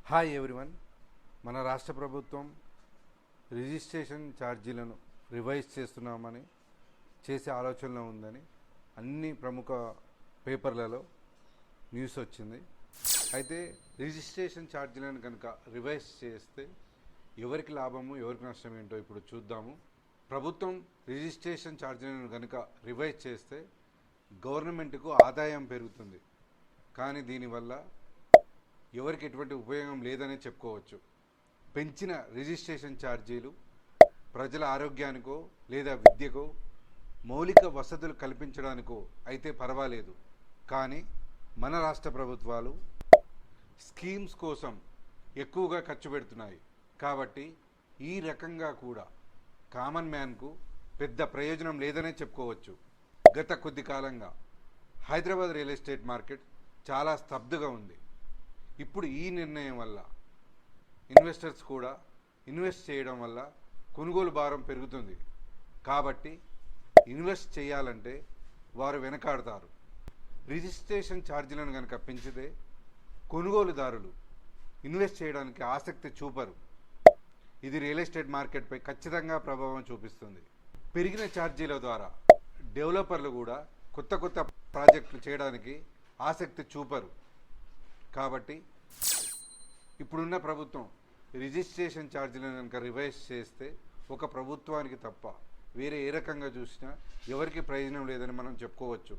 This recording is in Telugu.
Hi everyone. మన రాష్ట్ర ప్రభుత్వం రిజిస్ట్రేషన్ ఛార్జీలను రివైజ్ చేస్తున్నామని చేసే ఆలోచనలో ఉందని అన్ని ప్రముఖ పేపర్లలో న్యూస్ వచ్చింది. అయితే రిజిస్ట్రేషన్ ఛార్జీలను కనుక రివైజ్ చేస్తే ఎవరికి లాభము ఎవరికి నష్టం ఏంటో ఇప్పుడు చూద్దాము. ప్రభుత్వం రిజిస్ట్రేషన్ ఛార్జీలను కనుక రివైజ్ చేస్తే గవర్నమెంట్కు ఆదాయం పెరుగుతుంది, కానీ దీనివల్ల ఎవరికి ఎటువంటి ఉపయోగం లేదనే చెప్పుకోవచ్చు. పెంచిన రిజిస్ట్రేషన్ ఛార్జీలు ప్రజల ఆరోగ్యానికో లేదా విద్యకో మౌలిక వసతులు కల్పించడానికో అయితే పర్వాలేదు, కానీ మన రాష్ట్ర ప్రభుత్వాలు స్కీమ్స్ కోసం ఎక్కువగా ఖర్చు పెడుతున్నాయి. కాబట్టి ఈ రకంగా కూడా కామన్ మ్యాన్కు పెద్ద ప్రయోజనం లేదనే చెప్పుకోవచ్చు. గత కొద్ది కాలంగా హైదరాబాద్ రియల్ ఎస్టేట్ మార్కెట్ చాలా స్తబ్దుగా ఉంది. ఇప్పుడు ఈ నిర్ణయం వల్ల ఇన్వెస్టర్స్ కూడా ఇన్వెస్ట్ చేయడం వల్ల కొనుగోలు భారం పెరుగుతుంది. కాబట్టి ఇన్వెస్ట్ చేయాలంటే వారు వెనకాడతారు. రిజిస్ట్రేషన్ ఛార్జీలను కనుక పెంచితే కొనుగోలుదారులు ఇన్వెస్ట్ చేయడానికి ఆసక్తి చూపరు. ఇది రియల్ ఎస్టేట్ మార్కెట్పై ఖచ్చితంగా ప్రభావం చూపిస్తుంది. పెరిగిన ఛార్జీల ద్వారా డెవలపర్లు కూడా కొత్త కొత్త ప్రాజెక్టులు చేయడానికి ఆసక్తి చూపరు. కాబట్టి ఇప్పుడున్న ప్రభుత్వం రిజిస్ట్రేషన్ ఛార్జీలను కనుక రివైజ్ చేస్తే ఒక ప్రభుత్వానికి తప్ప వేరే ఏ రకంగా చూసినా ఎవరికి ప్రయోజనం లేదని మనం చెప్పుకోవచ్చు.